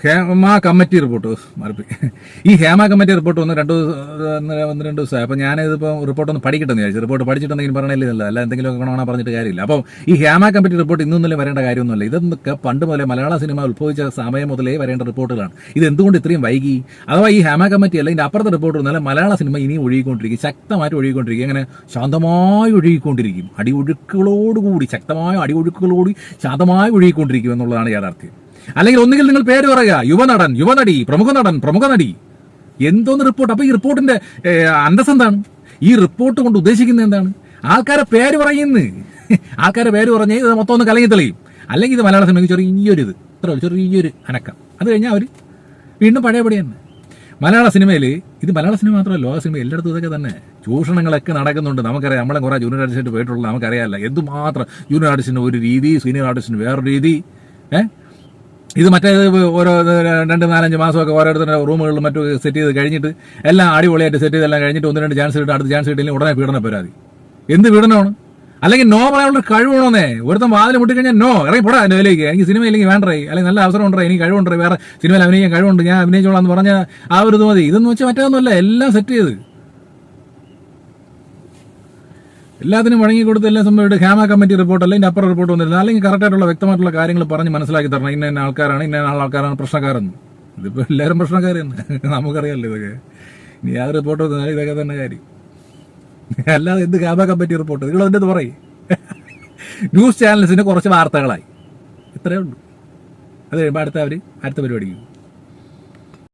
Hema committee report ഈ Hema committee report ഒന്ന് രണ്ട് ദിവസമായി. അപ്പോൾ ഞാനിതിപ്പോൾ റിപ്പോർട്ടൊന്ന് പഠിക്കട്ടെന്ന് വിചാരിച്ചു. റിപ്പോർട്ട് പഠിച്ചിട്ടുണ്ടെങ്കിൽ പറയണില്ല, അല്ല എന്തെങ്കിലുമൊക്കെ കാണാൻ പറഞ്ഞിട്ട് കാര്യമില്ല. അപ്പോൾ ഈ ഹേമ കമ്മിറ്റി റിപ്പോർട്ട് ഇന്നൊന്നും വരേണ്ട കാര്യമൊന്നുമില്ല. ഇതൊക്കെ പണ്ട് മുതലേ മലയാള സിനിമ ഉത്ഭവിച്ച സമയം മുതലേ വരേണ്ട റിപ്പോർട്ടുകളാണ്. ഇത് എന്തുകൊണ്ട് ഇത്രയും വൈകി? അഥവാ ഈ ഹേമ കമ്മിറ്റി അല്ല, ഇതിൻ്റെ അപ്പുറത്തെ റിപ്പോർട്ട് വന്നാൽ മലയാള സിനിമ ഇനിയും ഒഴുകിക്കൊണ്ടിരിക്കും, ശക്തമായിട്ട് ഒഴുകിക്കൊണ്ടിരിക്കും. അങ്ങനെ ശാന്തമായി ഒഴുകിക്കൊണ്ടിരിക്കും, അടിയൊഴുക്കുകളോടുകൂടി, ശക്തമായ അടിയൊഴുക്കുകളോടി ശാന്തമായി ഒഴുകിക്കൊണ്ടിരിക്കും എന്നുള്ളതാണ് യാഥാർത്ഥ്യം. അല്ലെങ്കിൽ ഒന്നുകിൽ നിങ്ങൾ പേര് പറയുക, യുവനടൻ, യുവനടി, പ്രമുഖ നടൻ, പ്രമുഖ നടി, എന്തോന്ന് റിപ്പോർട്ട്. അപ്പൊ ഈ റിപ്പോർട്ടിന്റെ അന്തസ് എന്താണ്? ഈ റിപ്പോർട്ട് കൊണ്ട് ഉദ്ദേശിക്കുന്നത് എന്താണ്? ആൾക്കാരെ പേര് പറയുന്നു, ആൾക്കാരെ പേര് പറഞ്ഞ് ഇത് മൊത്തം ഒന്ന് കലങ്ങി തെളിയും. അല്ലെങ്കിൽ ഇത് മലയാള സിനിമയ്ക്ക് ചെറിയൊരു അനക്കം, അത് കഴിഞ്ഞാൽ അവർ വീണ്ടും പഴയപടി തന്നെ. മലയാള സിനിമയിൽ ഇത് മലയാള സിനിമ മാത്രമല്ല, ലോക സിനിമ എല്ലായിടത്തും ഇതൊക്കെ തന്നെ. ചൂഷണങ്ങളൊക്കെ നടക്കുന്നുണ്ട്, നമുക്കറിയാം. നമ്മളെ കുറേ ജൂനിയർ ആർട്ടിസ്റ്റായിട്ട് പോയിട്ടുള്ളത് നമുക്കറിയാമല്ല. എന്തുമാത്രം ജൂനിയർ ആർട്ടിസ്റ്റിന് ഒരു രീതി, സീനിയർ ആർട്ടിസ്റ്റിന് വേറൊരു രീതി. ഇത് മറ്റേത് ഓരോ 2-4-5 മാസമൊക്കെ ഓരോരുത്തരുടെ റൂമുകളിലും മറ്റും സെറ്റ് ചെയ്ത് കഴിഞ്ഞിട്ട് എല്ലാം അടിപൊളിയായിട്ട് സെറ്റ് ചെയ്തെല്ലാം കഴിഞ്ഞിട്ട് 1-2 ചാൻസ് കിട്ടും, അടുത്ത ചാൻസ് കിട്ടില്ലെങ്കിൽ ഉടനെ പീഡന പരാതി. എന്ത് പീഡനമാണ്? അല്ലെങ്കിൽ നോ പറയാനുള്ള കഴിവുണ്ടോന്നേ. ഒരുത്തം വാതിൽ മുട്ടിക്കഴിഞ്ഞാൽ നോ, ഇറങ്ങി പോടാ എൻ്റെ ഇതിലേക്ക്, എനിക്ക് സിനിമ ഇല്ലെങ്കിൽ വേണ്ടേ, അല്ലെങ്കിൽ നല്ല അവസരം ഉണ്ടേ, എനിക്ക് കഴിവുണ്ടേ, വേറെ സിനിമയിൽ അഭിനയിക്കാൻ കഴിവുണ്ട്, ഞാൻ അഭിനയിച്ചോളാം എന്ന് പറഞ്ഞാൽ ആ ഒരു ഇത് മതി. ഇതെന്ന് വെച്ചാൽ മറ്റൊന്നുമല്ല, എല്ലാം സെറ്റ് ചെയ്ത് എല്ലാത്തിനും വഴങ്ങിക്കൊടുത്ത് എല്ലാം സംഭവിച്ചിട്ട് ഹേമ കമ്മിറ്റി റിപ്പോർട്ട് അല്ലെങ്കിൽ അപ്പുറം റിപ്പോർട്ട് വന്നിരുന്നത്. അല്ലെങ്കിൽ കറക്റ്റായിട്ടുള്ള വ്യക്തമായിട്ടുള്ള കാര്യങ്ങൾ പറഞ്ഞ് മനസ്സിലാക്കി തരണം. ഇന്ന ആൾക്കാരാണ് പ്രശ്നക്കാരെന്ന്. ഇതിപ്പോൾ എല്ലാവരും പ്രശ്നക്കാരെന്ന് നമുക്കറിയാമല്ലോ. ഇതൊക്കെ ഇനി ആ റിപ്പോർട്ട് വന്നാൽ ഇതൊക്കെ തന്നെ കാര്യം. അല്ലാതെ എന്ത് ഹേമ കമ്മിറ്റി റിപ്പോർട്ട്? നിങ്ങൾ അതിൻ്റെ പറയും. ന്യൂസ് ചാനൽസിന് കുറച്ച് വാർത്തകളായി, ഇത്രയേ ഉള്ളൂ. അത് കഴിയുമ്പോൾ അടുത്ത പരിപാടിക്കും.